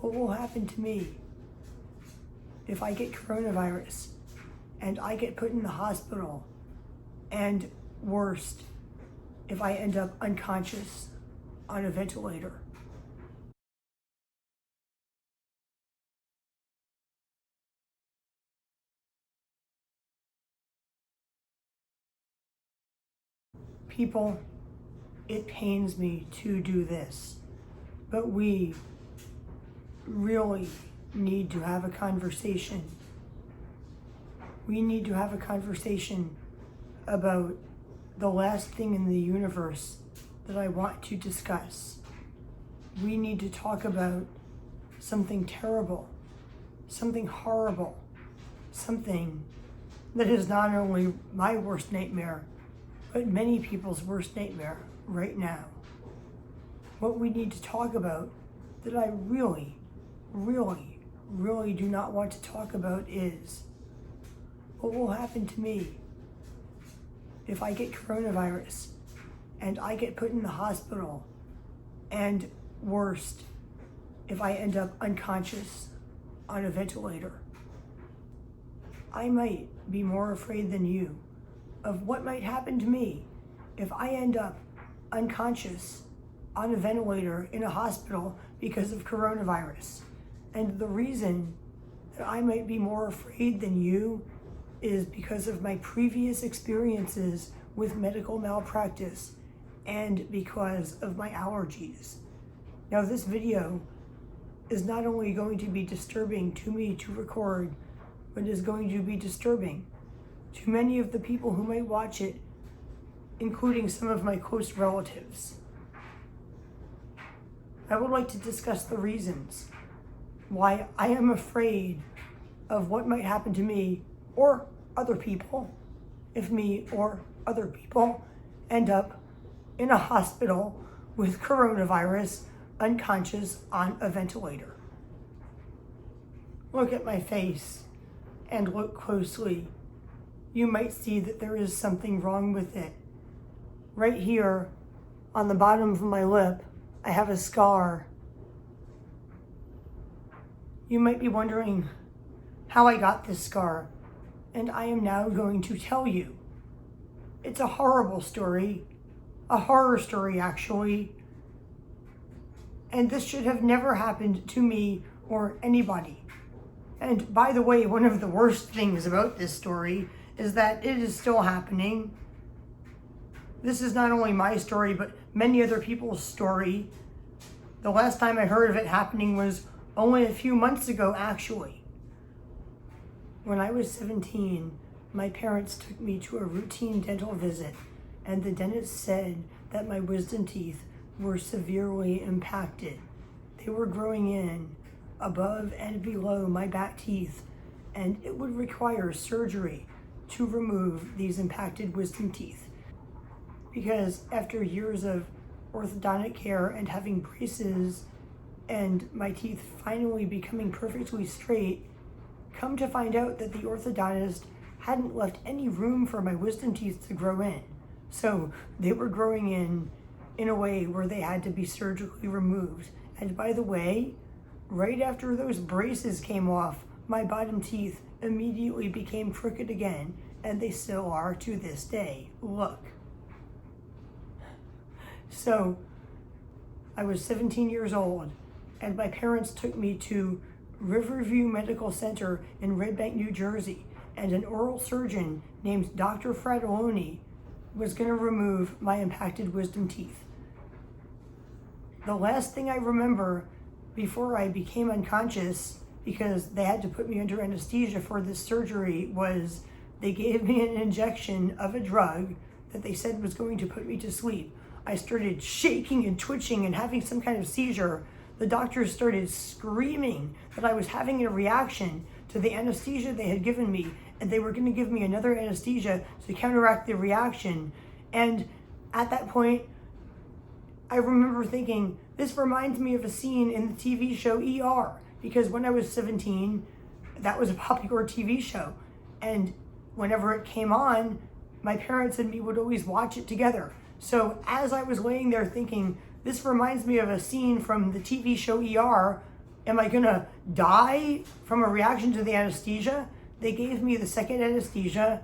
What will happen to me if I get coronavirus and I get put in the hospital, and worst, if I end up unconscious on a ventilator? People, it pains me to do this, but we really need to have a conversation. We need to have a conversation about the last thing in the universe that I want to discuss. We need to talk about something terrible, something horrible, something that is not only my worst nightmare, but many people's worst nightmare right now. What we need to talk about that I really, really, really do not want to talk about is what will happen to me if I get coronavirus and I get put in the hospital, and worst, if I end up unconscious on a ventilator. I might be more afraid than you of what might happen to me if I end up unconscious on a ventilator in a hospital because of coronavirus. And the reason that I might be more afraid than you is because of my previous experiences with medical malpractice and because of my allergies. Now, this video is not only going to be disturbing to me to record, but is going to be disturbing to many of the people who might watch it, including some of my close relatives. I would like to discuss the reasons why I am afraid of what might happen to me or other people if me or other people end up in a hospital with coronavirus, unconscious on a ventilator. Look at my face and look closely. You might see that there is something wrong with it. Right here on the bottom of my lip, I have a scar. You might be wondering how I got this scar, and I am now going to tell you. It's a horrible story, a horror story actually, and this should have never happened to me or anybody. And by the way, one of the worst things about this story is that it is still happening. This is not only my story, but many other people's story. The last time I heard of it happening was only a few months ago, actually. When I was 17, my parents took me to a routine dental visit, and the dentist said that my wisdom teeth were severely impacted. They were growing in above and below my back teeth, and it would require surgery to remove these impacted wisdom teeth. Because after years of orthodontic care and having braces and my teeth finally becoming perfectly straight, come to find out that the orthodontist hadn't left any room for my wisdom teeth to grow in. So they were growing in a way where they had to be surgically removed. And by the way, right after those braces came off, my bottom teeth immediately became crooked again, and they still are to this day. Look. So I was 17 years old, and my parents took me to Riverview Medical Center in Red Bank, New Jersey, and an oral surgeon named Dr. Fratelloni was going to remove my impacted wisdom teeth. The last thing I remember before I became unconscious, because they had to put me under anesthesia for this surgery, was they gave me an injection of a drug that they said was going to put me to sleep. I started shaking and twitching and having some kind of seizure. The doctors started screaming that I was having a reaction to the anesthesia they had given me, and they were going to give me another anesthesia to counteract the reaction. And at that point, I remember thinking, this reminds me of a scene in the TV show ER, because when I was 17, that was a popular TV show. And whenever it came on, my parents and me would always watch it together. So as I was laying there thinking, this reminds me of a scene from the TV show ER, Am I gonna die from a reaction to the anesthesia? They gave me the second anesthesia.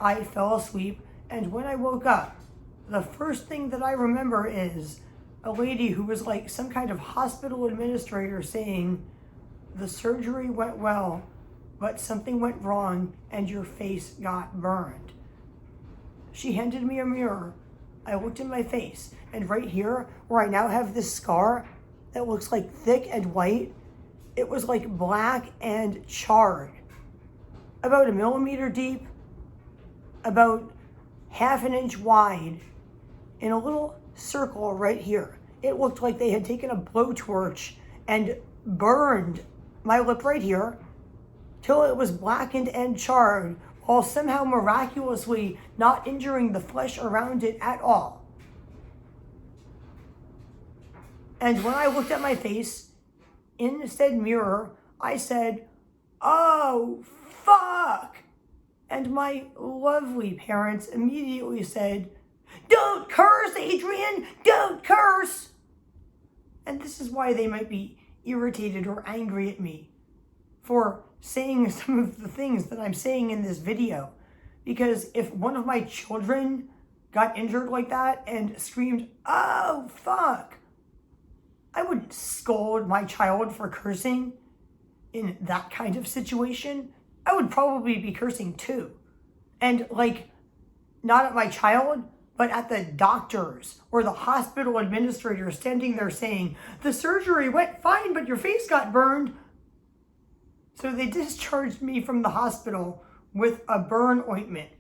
I fell asleep, and when I woke up, the first thing that I remember is a lady who was like some kind of hospital administrator saying, "The surgery went well, but something went wrong and your face got burned." She handed me a mirror. I looked in my face, and right here, where I now have this scar that looks like thick and white, it was like black and charred. About 1 millimeter deep, about half an inch wide, in a little circle right here. It looked like they had taken a blowtorch and burned my lip right here till it was blackened and charred, while somehow miraculously not injuring the flesh around it at all. And when I looked at my face in said mirror, I said, "Oh, fuck!" And my lovely parents immediately said, "Don't curse, Adrienne! Don't curse!" And this is why they might be irritated or angry at me for saying some of the things that I'm saying in this video. Because if one of my children got injured like that and screamed, "Oh, fuck," I would scold my child for cursing in that kind of situation. I would probably be cursing too. And like, not at my child, but at the doctors or the hospital administrator standing there saying, "The surgery went fine, but your face got burned." So they discharged me from the hospital with a burn ointment.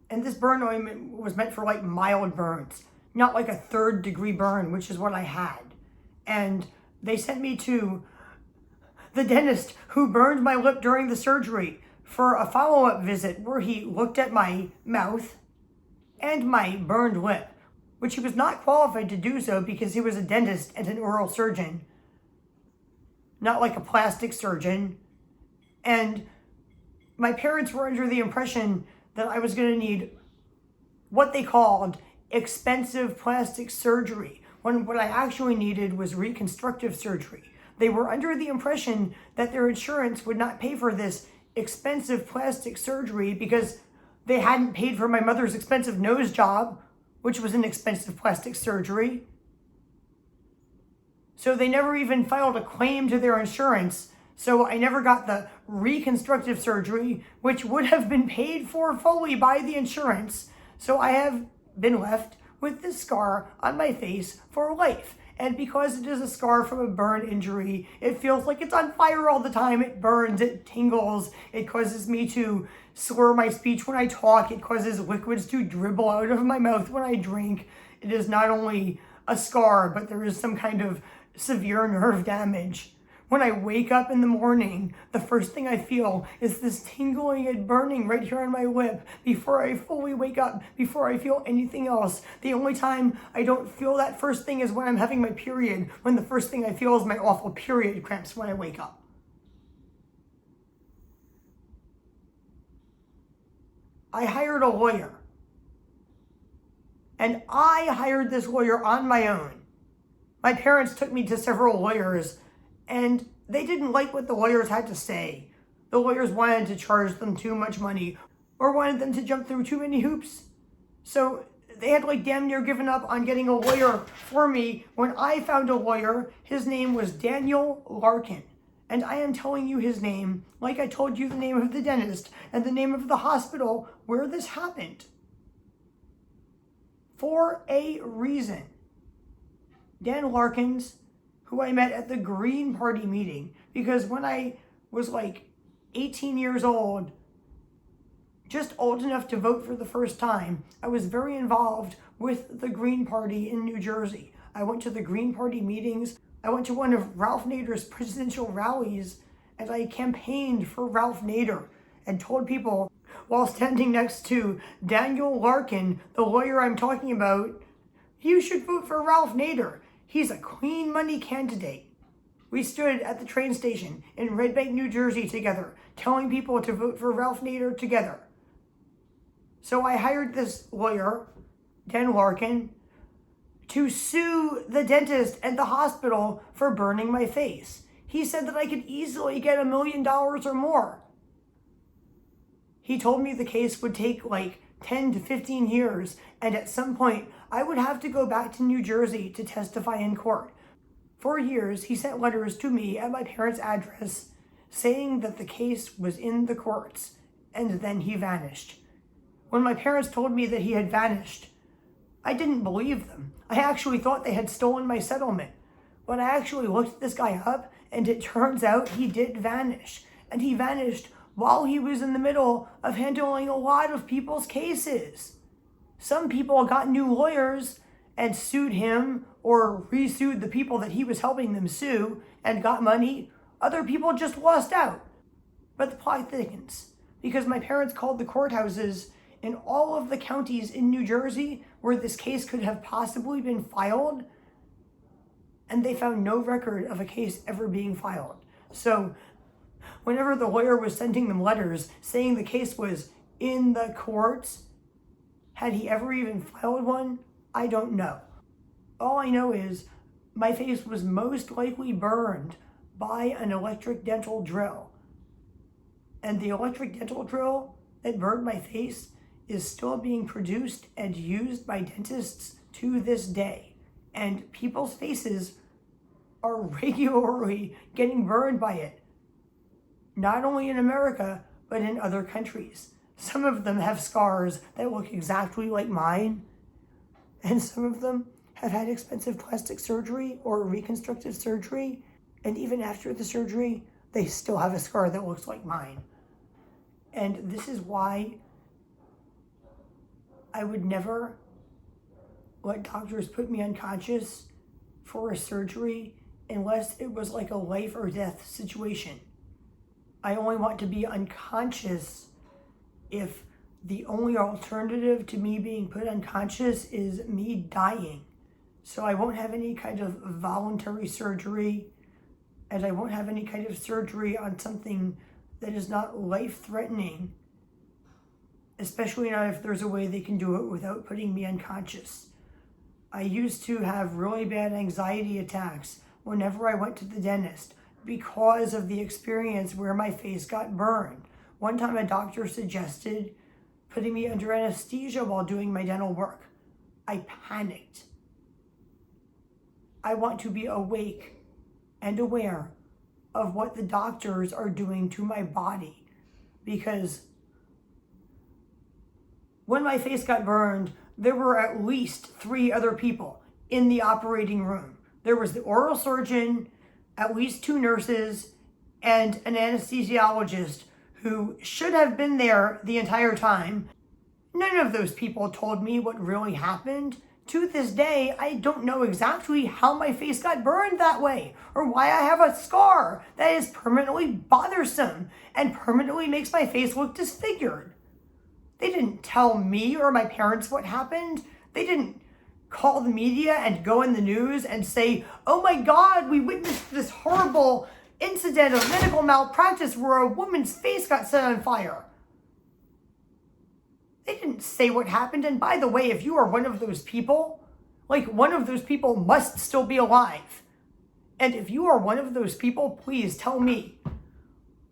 And this burn ointment was meant for like mild burns, not like a 3rd-degree burn, which is what I had. And they sent me to the dentist who burned my lip during the surgery for a follow-up visit where he looked at my mouth and my burned lip, which he was not qualified to do so because he was a dentist and an oral surgeon, not like a plastic surgeon. And my parents were under the impression that I was going to need what they called expensive plastic surgery, when what I actually needed was reconstructive surgery. They were under the impression that their insurance would not pay for this expensive plastic surgery because they hadn't paid for my mother's expensive nose job, which was an expensive plastic surgery. So they never even filed a claim to their insurance. So I never got the reconstructive surgery, which would have been paid for fully by the insurance. So I have been left with this scar on my face for life. And because it is a scar from a burn injury, it feels like it's on fire all the time. It burns, it tingles, it causes me to slur my speech when I talk, it causes liquids to dribble out of my mouth when I drink. It is not only a scar, but there is some kind of severe nerve damage. When I wake up in the morning, the first thing I feel is this tingling and burning right here on my lip before I fully wake up, before I feel anything else. The only time I don't feel that first thing is when I'm having my period, when the first thing I feel is my awful period cramps when I wake up. I hired a lawyer. And I hired this lawyer on my own. My parents took me to several lawyers, and they didn't like what the lawyers had to say. The lawyers wanted to charge them too much money or wanted them to jump through too many hoops. So they had like damn near given up on getting a lawyer for me when I found a lawyer. His name was Daniel Larkin. And I am telling you his name like I told you the name of the dentist and the name of the hospital where this happened. For a reason. Dan Larkins, who I met at the Green Party meeting, because when I was like 18 years old, just old enough to vote for the first time, I was very involved with the Green Party in New Jersey. I went to the Green Party meetings. I went to one of Ralph Nader's presidential rallies, and I campaigned for Ralph Nader and told people while standing next to Daniel Larkin, the lawyer I'm talking about, "You should vote for Ralph Nader. He's a clean money candidate." We stood at the train station in Red Bank, New Jersey together, telling people to vote for Ralph Nader together. So I hired this lawyer, Dan Larkin, to sue the dentist and the hospital for burning my face. He said that I could easily get $1 million or more. He told me the case would take like 10 to 15 years, and at some point I would have to go back to New Jersey to testify in court. For years, he sent letters to me at my parents' address saying that the case was in the courts, and then he vanished. When my parents told me that he had vanished, I didn't believe them. I actually thought they had stolen my settlement. But I actually looked this guy up, and it turns out he did vanish. And he vanished while he was in the middle of handling a lot of people's cases. Some people got new lawyers and sued him or re-sued the people that he was helping them sue and got money. Other people just lost out. But the plot thickens because my parents called the courthouses in all of the counties in New Jersey where this case could have possibly been filed, and they found no record of a case ever being filed. So whenever the lawyer was sending them letters saying the case was in the courts, had he ever even filed one? I don't know. All I know is my face was most likely burned by an electric dental drill. And the electric dental drill that burned my face is still being produced and used by dentists to this day. And people's faces are regularly getting burned by it. Not only in America, but in other countries. Some of them have scars that look exactly like mine. And some of them have had expensive plastic surgery or reconstructive surgery. And even after the surgery, they still have a scar that looks like mine. And this is why I would never let doctors put me unconscious for a surgery unless it was like a life or death situation. I only want to be unconscious if the only alternative to me being put unconscious is me dying. So I won't have any kind of voluntary surgery, and I won't have any kind of surgery on something that is not life-threatening, especially not if there's a way they can do it without putting me unconscious. I used to have really bad anxiety attacks whenever I went to the dentist because of the experience where my face got burned. One time a doctor suggested putting me under anesthesia while doing my dental work. I panicked. I want to be awake and aware of what the doctors are doing to my body, because when my face got burned, there were at least 3 other people in the operating room. There was the oral surgeon, at least 2 nurses, and an anesthesiologist who should have been there the entire time. None of those people told me what really happened. To this day, I don't know exactly how my face got burned that way, or why I have a scar that is permanently bothersome and permanently makes my face look disfigured. They didn't tell me or my parents what happened. They didn't call the media and go in the news and say, "Oh my God, we witnessed this horrible incident of medical malpractice where a woman's face got set on fire." They didn't say what happened. And by the way, if you are one of those people, one of those people must still be alive. And if you are one of those people, please tell me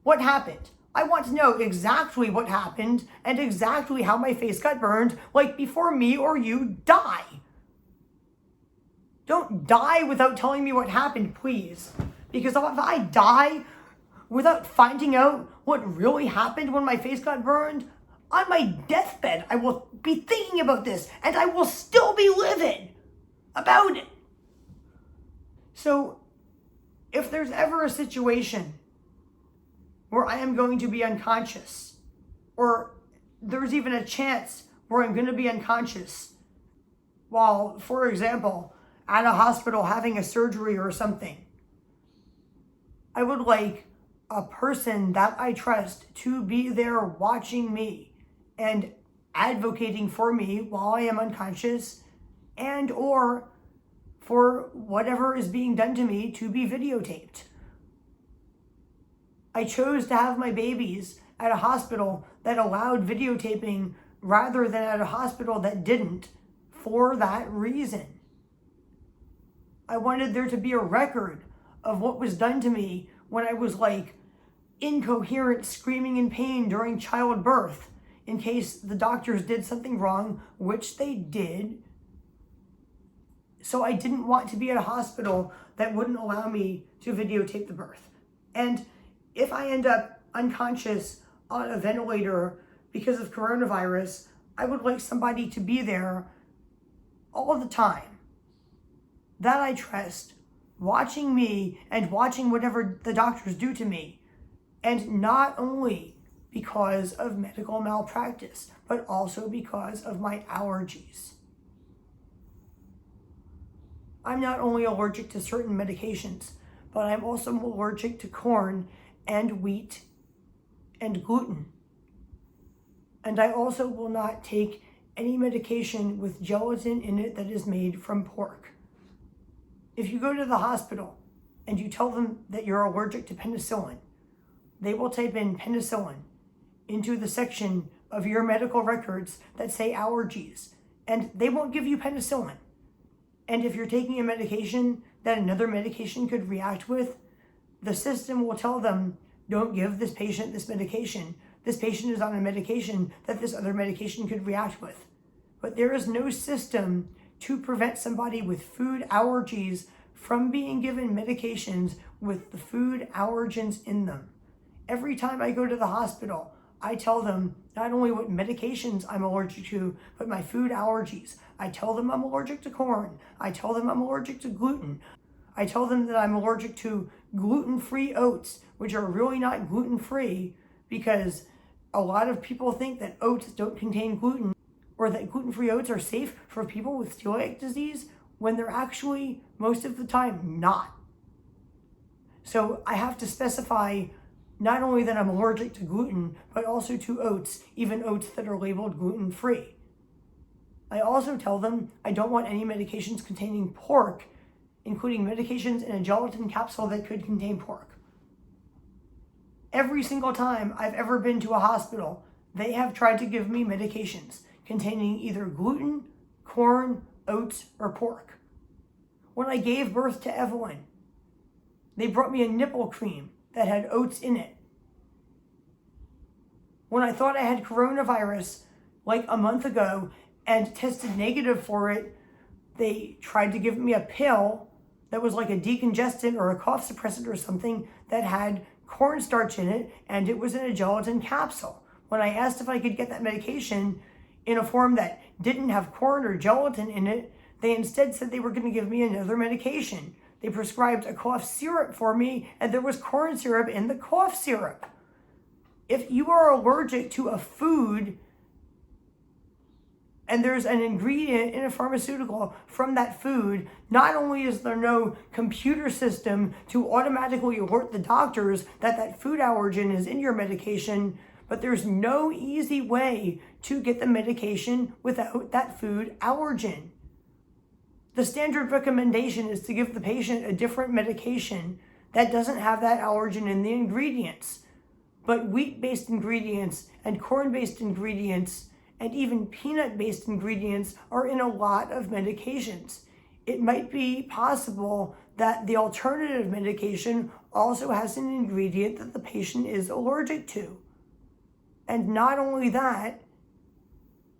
what happened. I want to know exactly what happened and exactly how my face got burned, before me or you die. Don't die without telling me what happened, please. Because if I die without finding out what really happened when my face got burned, on my deathbed, I will be thinking about this, and I will still be living about it. So, if there's ever a situation where I am going to be unconscious, or there's even a chance where I'm going to be unconscious while, for example, at a hospital having a surgery or something, I would like a person that I trust to be there watching me and advocating for me while I am unconscious, and or for whatever is being done to me to be videotaped. I chose to have my babies at a hospital that allowed videotaping rather than at a hospital that didn't, for that reason. I wanted there to be a record of what was done to me when I was like incoherent, screaming in pain during childbirth, in case the doctors did something wrong, which they did. So I didn't want to be at a hospital that wouldn't allow me to videotape the birth. And if I end up unconscious on a ventilator because of coronavirus, I would like somebody to be there all the time that I trust, watching me and watching whatever the doctors do to me. And not only because of medical malpractice, but also because of my allergies. I'm not only allergic to certain medications, but I'm also allergic to corn and wheat and gluten. And I also will not take any medication with gelatin in it that is made from pork. If you go to the hospital and you tell them that you're allergic to penicillin, they will type in penicillin into the section of your medical records that say allergies, and they won't give you penicillin. And if you're taking a medication that another medication could react with, the system will tell them, don't give this patient this medication. This patient is on a medication that this other medication could react with. But there is no system to prevent somebody with food allergies from being given medications with the food allergens in them. Every time I go to the hospital, I tell them not only what medications I'm allergic to, but my food allergies. I tell them I'm allergic to corn. I tell them I'm allergic to gluten. I tell them that I'm allergic to gluten-free oats, which are really not gluten-free, because a lot of people think that oats don't contain gluten, or that gluten-free oats are safe for people with celiac disease, when they're actually, most of the time, not. So I have to specify not only that I'm allergic to gluten, but also to oats, even oats that are labeled gluten-free. I also tell them I don't want any medications containing pork, including medications in a gelatin capsule that could contain pork. Every single time I've ever been to a hospital, they have tried to give me medications containing either gluten, corn, oats, or pork. When I gave birth to Evelyn, they brought me a nipple cream that had oats in it. When I thought I had coronavirus like a month ago and tested negative for it, they tried to give me a pill that was like a decongestant or a cough suppressant or something that had cornstarch in it, and it was in a gelatin capsule. When I asked if I could get that medication in a form that didn't have corn or gelatin in it, they instead said they were going to give me another medication. They prescribed a cough syrup for me, and there was corn syrup in the cough syrup. If you are allergic to a food and there's an ingredient in a pharmaceutical from that food, not only is there no computer system to automatically alert the doctors that that food allergen is in your medication, but there's no easy way to get the medication without that food allergen. The standard recommendation is to give the patient a different medication that doesn't have that allergen in the ingredients. But wheat-based ingredients and corn-based ingredients and even peanut-based ingredients are in a lot of medications. It might be possible that the alternative medication also has an ingredient that the patient is allergic to. And not only that,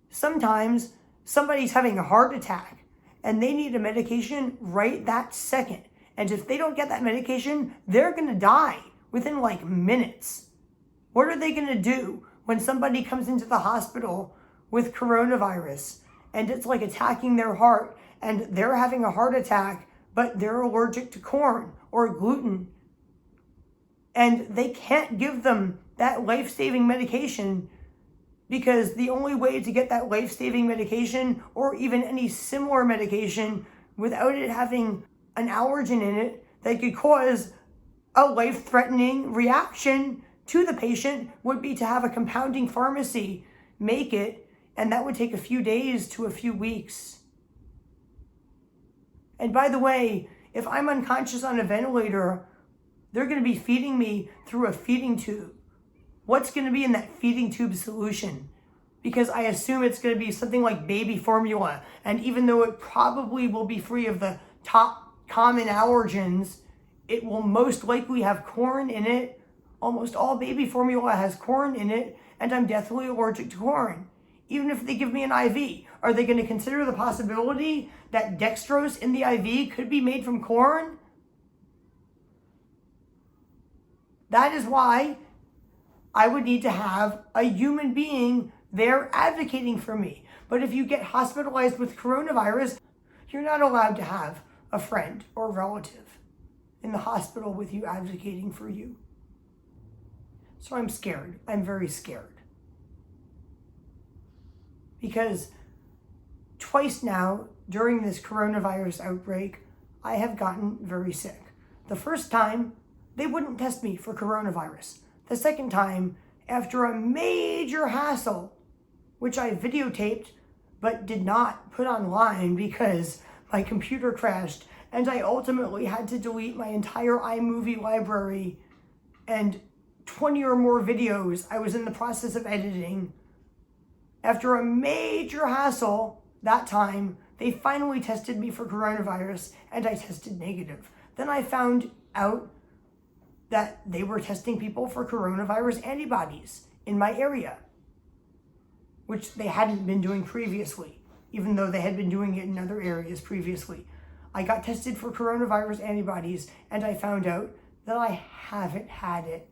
sometimes somebody's having a heart attack and they need a medication right that second. And if they don't get that medication, they're going to die within like minutes. What are they going to do when somebody comes into the hospital with coronavirus and it's like attacking their heart and they're having a heart attack, but they're allergic to corn or gluten, and they can't give them that life-saving medication because the only way to get that life-saving medication or even any similar medication without it having an allergen in it that could cause a life-threatening reaction to the patient would be to have a compounding pharmacy make it, and that would take a few days to a few weeks. And by the way, if I'm unconscious on a ventilator, they're going to be feeding me through a feeding tube. What's going to be in that feeding tube solution? Because I assume it's going to be something like baby formula. And even though it probably will be free of the top common allergens, it will most likely have corn in it. Almost all baby formula has corn in it, and I'm deathly allergic to corn. Even if they give me an IV, are they going to consider the possibility that dextrose in the IV could be made from corn? That is why I would need to have a human being there advocating for me. But if you get hospitalized with coronavirus, you're not allowed to have a friend or relative in the hospital with you advocating for you. So I'm scared. I'm very scared. Because twice now during this coronavirus outbreak, I have gotten very sick. The first time, they wouldn't test me for coronavirus. The second time, after a major hassle, which I videotaped but did not put online because my computer crashed and I ultimately had to delete my entire iMovie library and 20 or more videos I was in the process of editing. After a major hassle, that time, they finally tested me for coronavirus and I tested negative. Then I found out that they were testing people for coronavirus antibodies in my area, which they hadn't been doing previously, even though they had been doing it in other areas previously. I got tested for coronavirus antibodies and I found out that I haven't had it.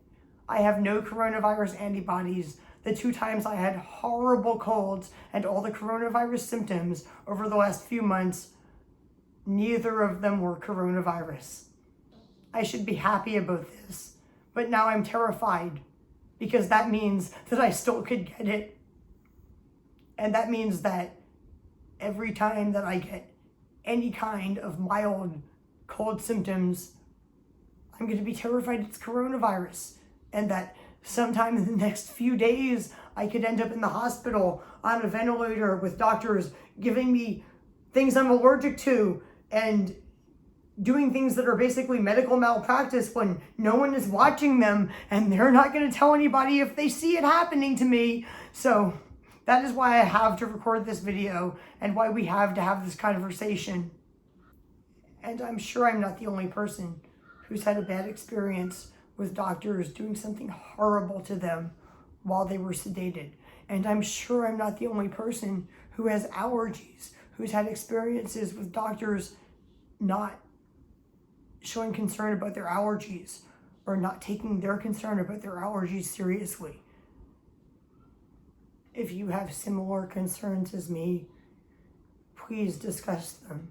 I have no coronavirus antibodies. The 2 times I had horrible colds and all the coronavirus symptoms over the last few months, neither of them were coronavirus. I should be happy about this, but now I'm terrified because that means that I still could get it. And that means that every time that I get any kind of mild cold symptoms, I'm going to be terrified it's coronavirus, and that sometime in the next few days, I could end up in the hospital on a ventilator with doctors giving me things I'm allergic to and doing things that are basically medical malpractice when no one is watching them and they're not going to tell anybody if they see it happening to me. So that is why I have to record this video and why we have to have this conversation. And I'm sure I'm not the only person who's had a bad experience with doctors doing something horrible to them while they were sedated. And I'm sure I'm not the only person who has allergies, who's had experiences with doctors not showing concern about their allergies or not taking their concern about their allergies seriously. If you have similar concerns as me, please discuss them.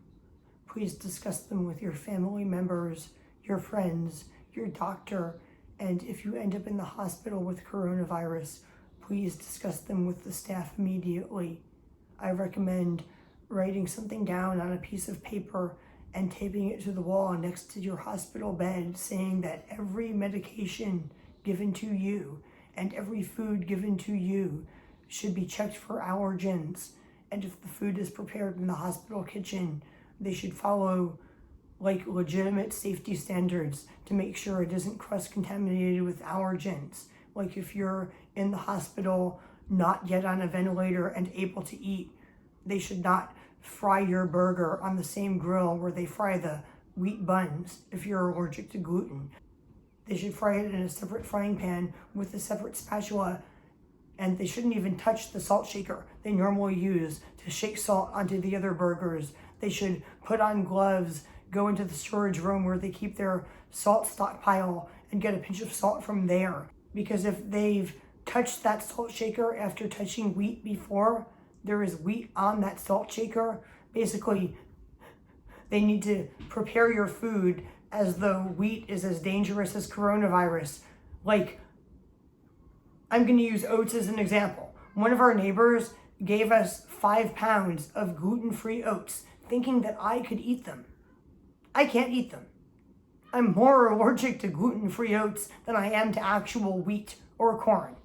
Please discuss them with your family members, your friends, your doctor, and if you end up in the hospital with coronavirus, please discuss them with the staff immediately. I recommend writing something down on a piece of paper and taping it to the wall next to your hospital bed saying that every medication given to you and every food given to you should be checked for allergens. And if the food is prepared in the hospital kitchen, they should follow like legitimate safety standards to make sure it isn't cross-contaminated with allergens. Like if you're in the hospital, not yet on a ventilator and able to eat, they should not fry your burger on the same grill where they fry the wheat buns if you're allergic to gluten. They should fry it in a separate frying pan with a separate spatula, and they shouldn't even touch the salt shaker they normally use to shake salt onto the other burgers. They should put on gloves, go into the storage room where they keep their salt stockpile and get a pinch of salt from there. Because if they've touched that salt shaker after touching wheat before, there is wheat on that salt shaker. Basically, they need to prepare your food as though wheat is as dangerous as coronavirus. Like, I'm going to use oats as an example. One of our neighbors gave us 5 pounds of gluten-free oats, thinking that I could eat them. I can't eat them. I'm more allergic to gluten-free oats than I am to actual wheat or corn.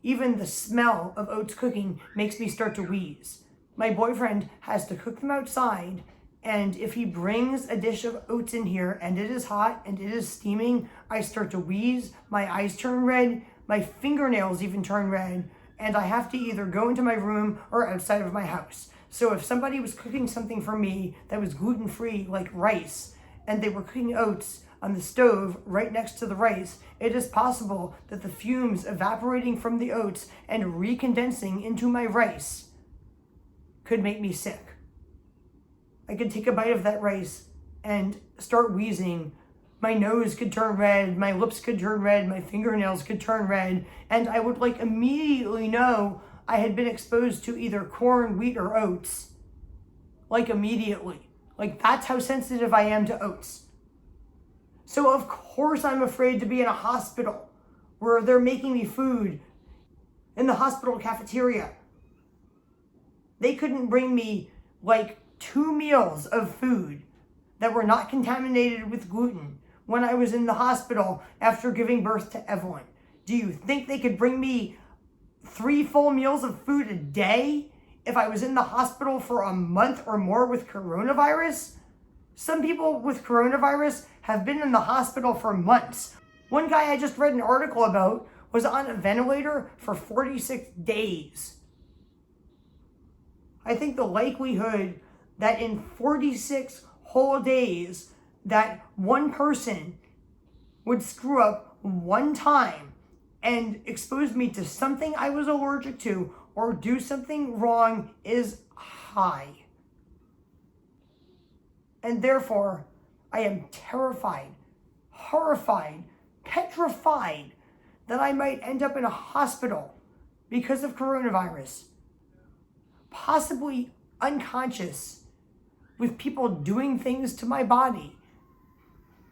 Even the smell of oats cooking makes me start to wheeze. My boyfriend has to cook them outside, and if he brings a dish of oats in here and it is hot and it is steaming, I start to wheeze, my eyes turn red, my fingernails even turn red, and I have to either go into my room or outside of my house. So if somebody was cooking something for me that was gluten-free, like rice, and they were cooking oats on the stove right next to the rice, it is possible that the fumes evaporating from the oats and recondensing into my rice could make me sick. I could take a bite of that rice and start wheezing. My nose could turn red, my lips could turn red, my fingernails could turn red, and I would immediately know I had been exposed to either corn, wheat, or oats. Immediately. That's how sensitive I am to oats. So of course I'm afraid to be in a hospital where they're making me food in the hospital cafeteria. They couldn't bring me 2 meals of food that were not contaminated with gluten when I was in the hospital after giving birth to Evelyn. Do you think they could bring me 3 full meals of food a day if I was in the hospital for a month or more with coronavirus? Some people with coronavirus have been in the hospital for months. One guy I just read an article about was on a ventilator for 46 days. I think the likelihood that in 46 whole days that one person would screw up one time and expose me to something I was allergic to or do something wrong is high. And therefore, I am terrified, horrified, petrified that I might end up in a hospital because of coronavirus, possibly unconscious, with people doing things to my body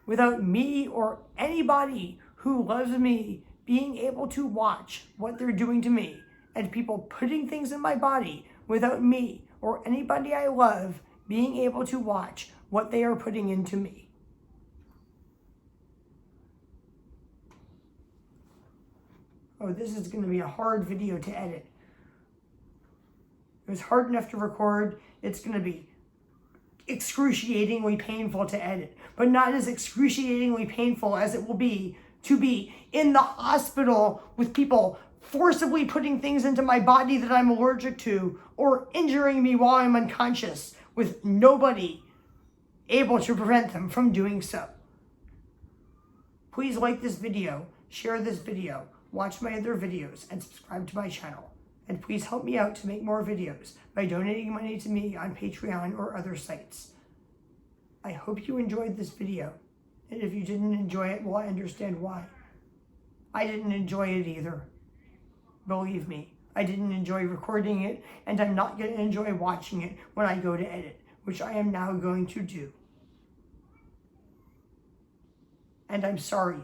without me or anybody who loves me being able to watch what they're doing to me, and people putting things in my body without me or anybody I love being able to watch what they are putting into me. Oh, this is going to be a hard video to edit. It was hard enough to record. It's going to be excruciatingly painful to edit, but not as excruciatingly painful as it will be to be in the hospital with people forcibly putting things into my body that I'm allergic to or injuring me while I'm unconscious with nobody able to prevent them from doing so. Please like this video, share this video, watch my other videos, and subscribe to my channel. And please help me out to make more videos by donating money to me on Patreon or other sites. I hope you enjoyed this video. And if you didn't enjoy it, well, I understand why. I didn't enjoy it either. Believe me, I didn't enjoy recording it, and I'm not going to enjoy watching it when I go to edit, which I am now going to do. And I'm sorry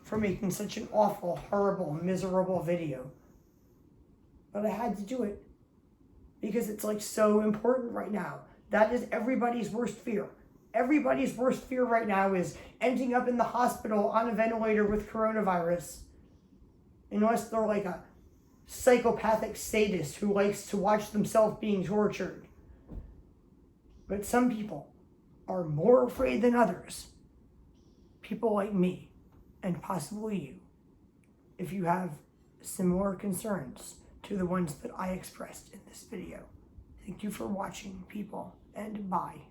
for making such an awful, horrible, miserable video. But I had to do it because it's so important right now. That is everybody's worst fear. Everybody's worst fear right now is ending up in the hospital on a ventilator with coronavirus. Unless they're a psychopathic sadist who likes to watch themselves being tortured. But some people are more afraid than others. People like me, and possibly you, if you have similar concerns to the ones that I expressed in this video. Thank you for watching, people, and bye.